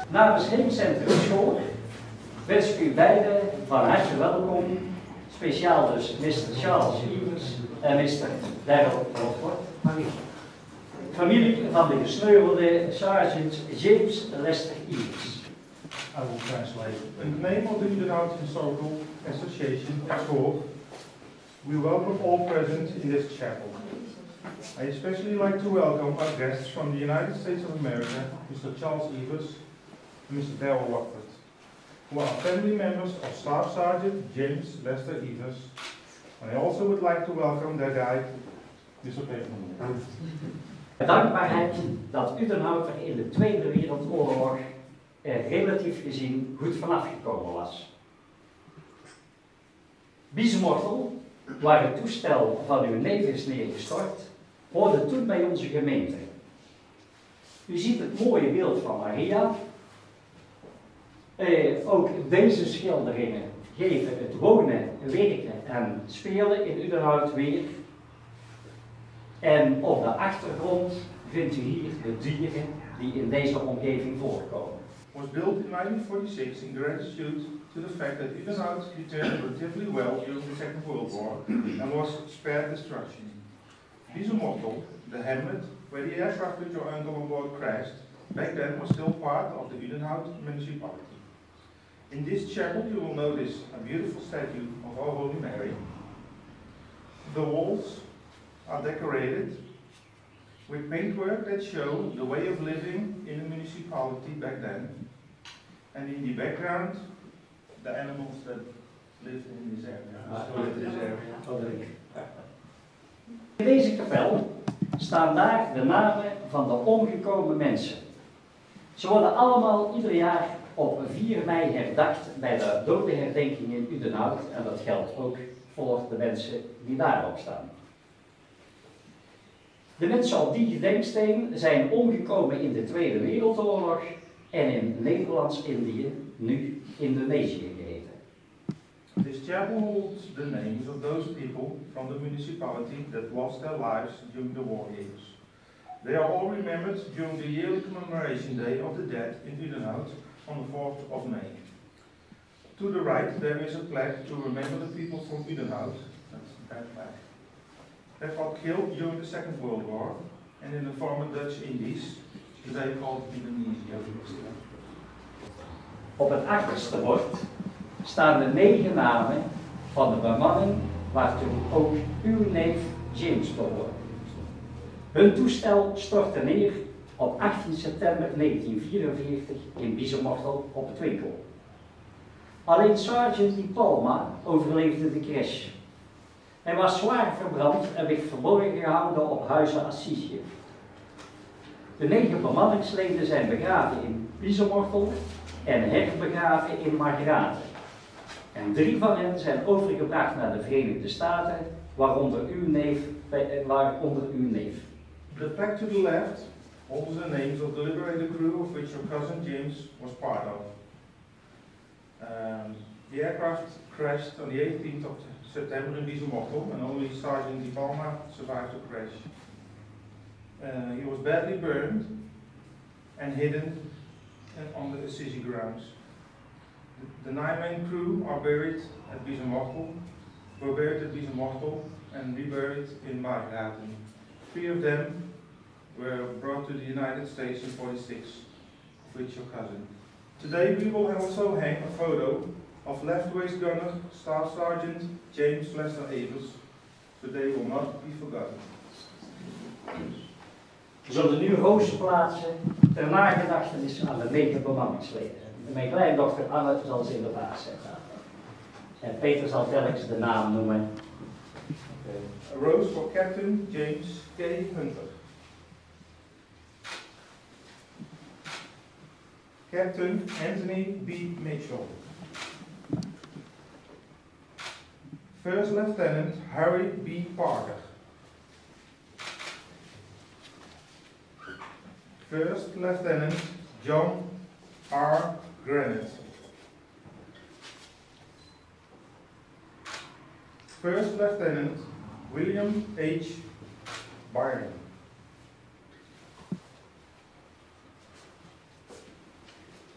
Namens Heemcentrum School wens ik u beiden van harte welkom, speciaal dus Mr. Charles Evers en Mr. Daryl Rothford, familie van de gesneuvelde Sergeant James Lester Evers. I will translate. In the name of the Udenhout Historical Association, XOR, we welcome all present in this chapel. I especially like to welcome our guests from the United States of America, Mr. Charles Evers and Mr. Daryl Rothford, who are family members of Staff Sergeant James Lester Evers. And I also would like to welcome their guide, Mr. Peters. Dankbaarheid dat Udenhout er in de Tweede Wereldoorlog relatief gezien goed vanaf gekomen was. Biezenmortel, waar het toestel van uw neef is neergestort, hoorde toen bij onze gemeente. U ziet het mooie beeld van Maria. Ook deze schilderingen geven het wonen, werken en spelen in Udenhout weer. En op de achtergrond vindt u hier de dieren die in deze omgeving voorkomen. Was built in 1946 in gratitude to the fact that Udenhout returned relatively well during the Second World War and was spared destruction. Biezenmortel, the hamlet where the aircraft with your uncle on board crashed, back then was still part of the Udenhout municipality. In this chapel you will notice a beautiful statue of Our Holy Mary. The walls are decorated with paintwork that show the way of living in the municipality back then. And in the background, the animals that lived in this area. In deze kapel staan daar de namen van de omgekomen mensen. Ze worden allemaal ieder jaar op 4 mei herdacht bij de dodenherdenking in Udenhout. En dat geldt ook voor de mensen die daarop staan. De mensen op die gedenksteen zijn omgekomen in de Tweede Wereldoorlog en in Nederlands-Indië, nu Indonesië geheten. This chapel holds the names of those people from the municipality that lost their lives during the war years. They are all remembered during the yearly commemoration day of the dead in Udenhout on the 4th of May. To the right there is a plaque to remember the people from Udenhout, that's that plaque, that got killed during the Second World War and in the former Dutch Indies, today called Indonesia. Op het achterste bord staan de 9 namen van de bemanning waartoe ook uw neef James behoort. Hun toestel stortte neer op 18 september 1944 in Biezenmortel op het Winkel. Alleen Sergeant Di Palma overleefde de crash. Hij was zwaar verbrand en werd verborgen gehouden op Huizen Assisië. De 9 bemanningsleden zijn begraven in Biezenmortel en herbegraven in Mariakapel. En 3 van hen zijn overgebracht naar de Verenigde Staten, waaronder uw neef. The plaque to the left holds the names of the liberator crew of which your cousin James was part of. The aircraft crashed on the 18th of September in Biezenmortel and only Sergeant Di Palma survived the crash. He was badly burned and hidden on the Assisi grounds. The 9 main crew are buried at Biezenmortel, and reburied in Mariakapel. 3 of them were brought to the United States in 46, of which your cousin. Today we will also hang a photo of left waist gunner Staff Sergeant James Lester Evers, so they will not be forgotten. We zullen nu rozen plaatsen ter nagedachtenis aan de 9 bemanningsleden. Mijn kleindochter Anne zal ze in de vaas zetten. En Peter zal telkens de naam noemen. A rose for Captain James K. Hunter. Captain Anthony B. Mitchell. First Lieutenant Harry B. Parker. First Lieutenant John R. Granite. First Lieutenant William H. Byron.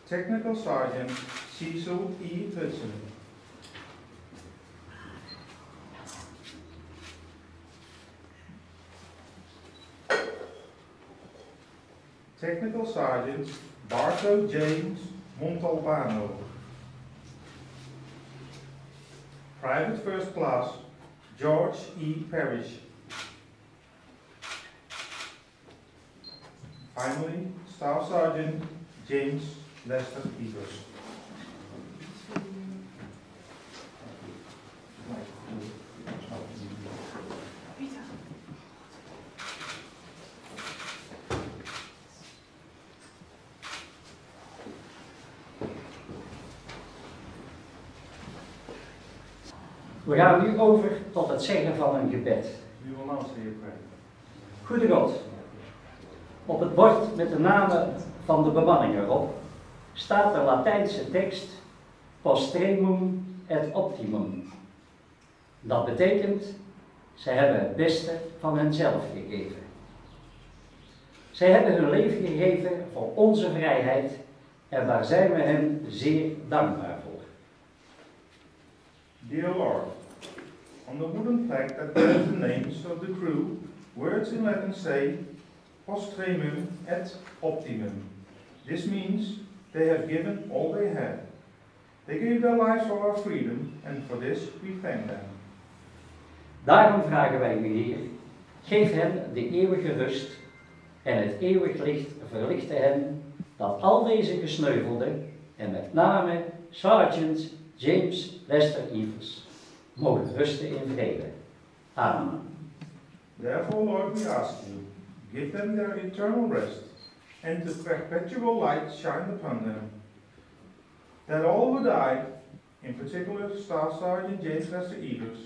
Technical Sergeant Cecil E. Hudson. Technical Sergeant Barto James Montalbano. Private First Class George E. Parrish. Finally, Staff Sergeant James Lester Peters. We gaan nu over tot het zeggen van een gebed. We will now say a prayer. Goede God, op het bord met de namen van de bemanning erop staat de Latijnse tekst postremum et optimum. Dat betekent, zij hebben het beste van henzelf gegeven. Zij hebben hun leven gegeven voor onze vrijheid en daar zijn we hen zeer dankbaar voor. Dear Lord, on the wooden plaque that bears the names of the crew, words in Latin say postremum et optimum. This means they have given all they had. They gave their lives for our freedom, and for this we thank them. Daarom vragen wij u, Heer, geef hen de eeuwige rust en het eeuwig licht verlichte hen, dat al deze gesneuvelden, en met name Sergeant James Lester Evers, mogen rusten in vrede. Amen. Therefore, Lord, we ask you, give them their eternal rest, and the perpetual light shine upon them, that all who died, in particular Staff Sergeant James Lester Evers,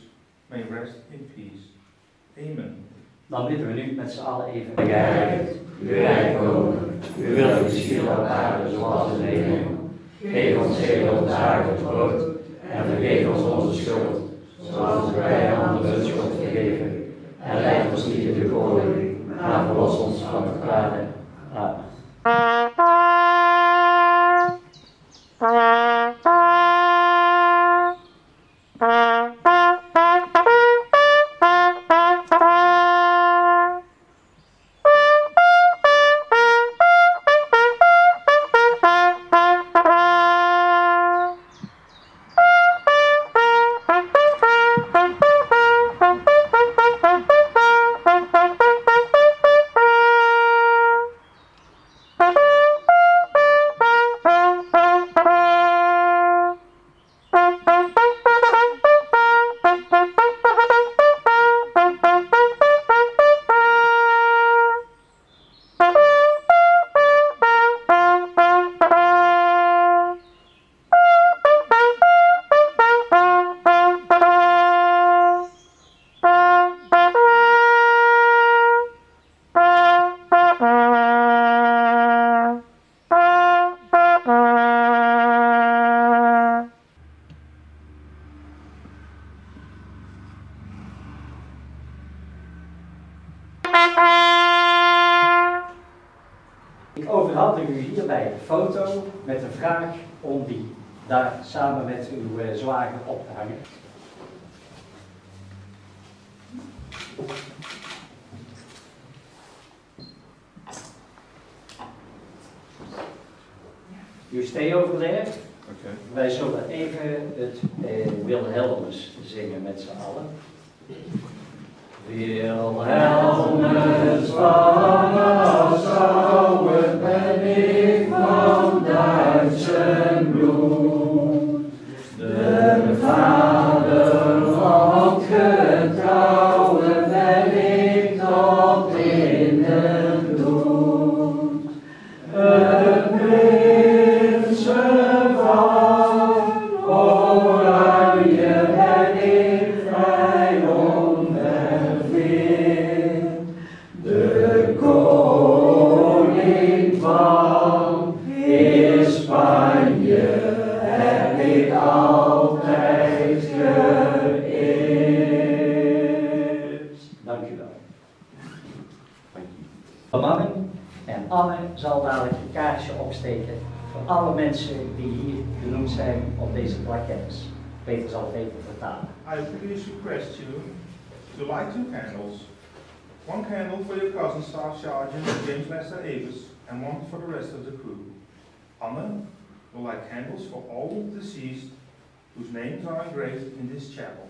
may rest in peace. Amen. Dan bidden we nu met z'n allen even. Heiligheid, uw rijk komen, uw wil geschieden op aarde zoals in de hemel. Geef ons heden ons dagelijks brood en vergeef ons onze schuld, zoals wij aan onze schuld vergeven. En leid ons niet in de verzoeking, maar verlos ons van het kwade. Amen. Ik overhandig u hierbij een foto met een vraag om die daar samen met uw zwager op te hangen. You stay over there. Okay. Wij zullen even het Wilhelmus zingen met z'n allen. Wilhelmus van Nassau, ben ik van Duitse bloed. De vader van getrouwen ben ik tot in het bloed. Het prinsen van Oranje ben ik vrij onverveerd. De koning van Hispanië alle mensen die hier genoemd zijn op deze plaquettes. Peter zal het even vertalen. I please request you to light 2 candles. 1 candle for your cousin Staff Sergeant James Lester Avis and 1 for the rest of the crew. Anne will light candles for all deceased whose names are engraved in this chapel.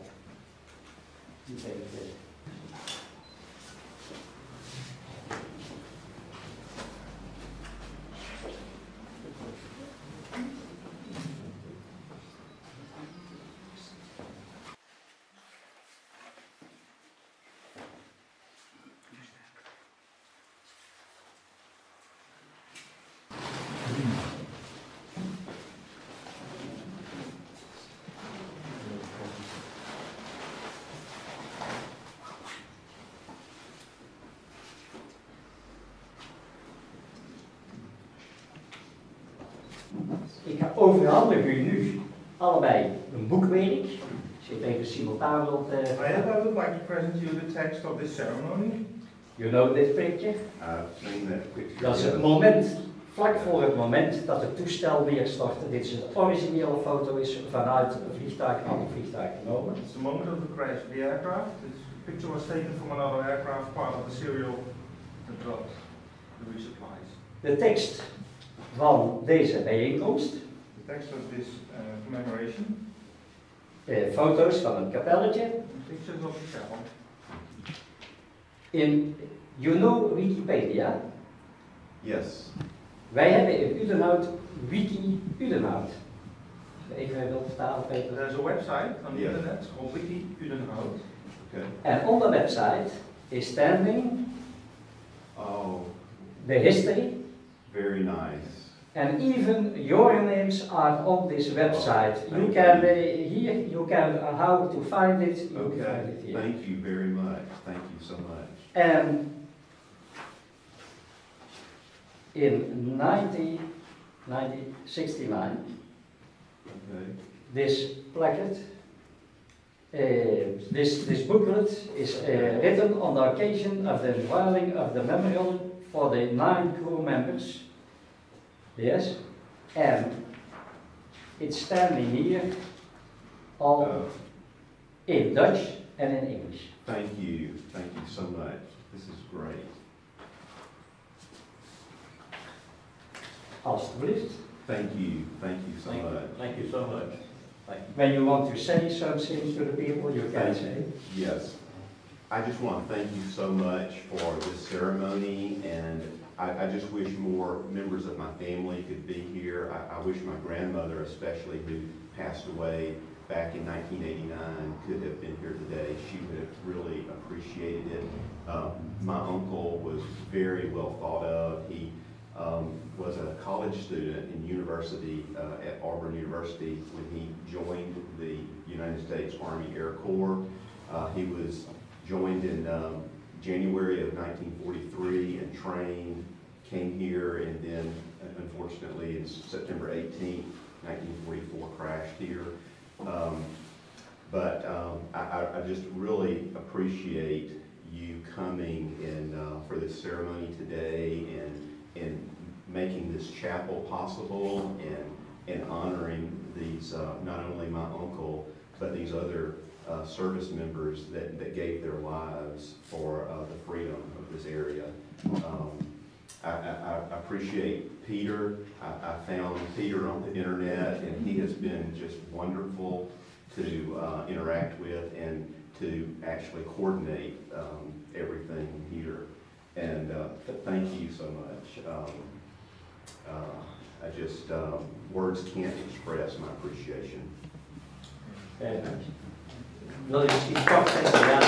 Ik overhandig u nu allebei een boekwerk. Als je het even simultaan wilt. I would like to present you the text of this ceremony. You know this picture? I've seen that picture. Dat is het moment, vlak voor het moment dat het toestel neerstortte. Dit is een originele foto, is vanuit een vliegtuig, een ander vliegtuig genomen. It's the moment of the crash of the aircraft. This picture was taken from another aircraft, part of the serial that brought the resupplies. De tekst van deze bijeenkomst. The text of this commemoration. Foto's van een kapelletje. Pictures of the chapel. You know Wikipedia? Yes. Wij hebben in Udenhout Wiki Udenhout. Even wil vertalen, Peter. There's a website on the internet, it's called Wiki Udenhout. Okay. En on the website is standing the history. Very nice. And even your names are on this website. You can here. You can how to find it. You can find it here. Thank you very much. Thank you so much. And in 1969, this placard, this booklet is written on the occasion of the unveiling of the memorial for the 9 crew members. Yes, and it's standing here all in Dutch and in English. Thank you so much. This is great. Alsjeblieft. Thank you so much. Thank you so much. When you want to say something to the people, you can say. Yes. I just want to thank you so much for this ceremony, and I just wish more members of my family could be here. I wish my grandmother, especially, who passed away back in 1989, could have been here today. She would have really appreciated it. My uncle was very well thought of. He was a college student in university at Auburn University when he joined the United States Army Air Corps. He was joined in January of 1943 and trained, came here, and then unfortunately in September 18, 1944 crashed here. I just really appreciate you coming in for this ceremony today and making this chapel possible and honoring these, not only my uncle, but these other service members that gave their lives for the freedom of this area. I appreciate Peter. I found Peter on the internet, and he has been just wonderful to interact with and to actually coordinate everything here. And thank you so much. I just, words can't express my appreciation. Very much. Wil je misschien kort zeggen? Ja.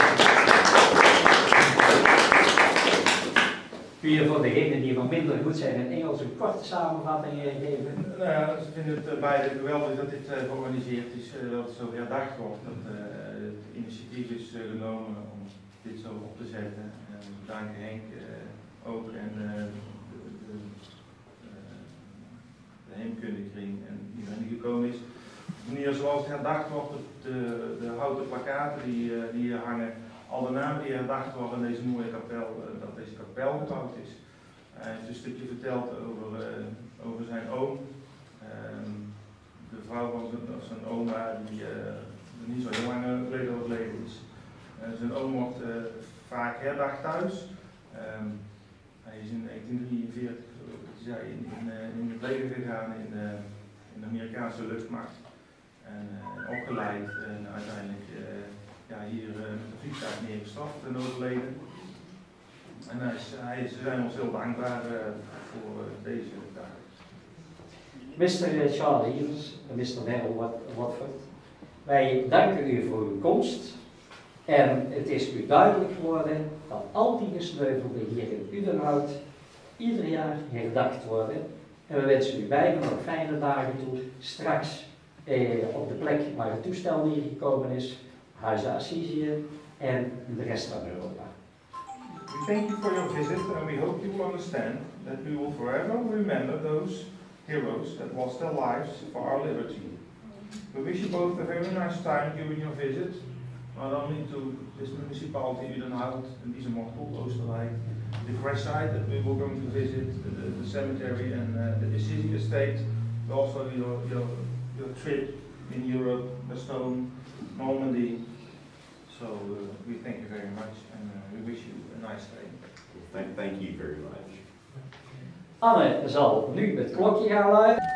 Kun je voor degenen die wat minder goed zijn in Engels een korte samenvatting geven? Ze vinden het beide geweldig dat dit georganiseerd is, dat het zo herdacht wordt. Dat het initiatief is genomen om dit zo op te zetten. We danken Henk ook en de heemkundekring en iedereen die gekomen is. De manier zoals het herdacht wordt, de houten plakkaten die hier hangen, al de namen die herdacht worden in deze mooie kapel, dat deze kapel gebouwd is. Hij heeft een stukje verteld over zijn oom, vrouw van zijn oma, die niet zo heel lang geleden overleden is. Zijn oom wordt vaak herdacht thuis. Hij is in 1943 in het leger gegaan in de Amerikaanse luchtmacht. En opgeleid en uiteindelijk hier met een vliegtuig neergestorte en overleden. En ze zijn ons heel dankbaar voor deze dag. Mr. Charlie, Mr. Merrill Watford, wij danken u voor uw komst. En het is u duidelijk geworden dat al die gesneuvelden hier in Udenhout ieder jaar herdacht worden. En we wensen u beiden nog fijne dagen toe. Straks op de plek waar het toestel neergekomen is, Huizen Assisië en de rest van Europa. We thank you for your visit and we hope you will understand that we will forever remember those heroes that lost their lives for our liberty. We wish you both a very nice time during your visit, not only to this municipality Udenhout and Diesemortel, Oostenrijk, the crash site that we were going to visit, the cemetery and the Assisi estate, but also your trip in Europe, Bastogne, Normandy. So we thank you very much and we wish you a nice day. Thank you very much. Anne zal nu het klokje gaan luiden.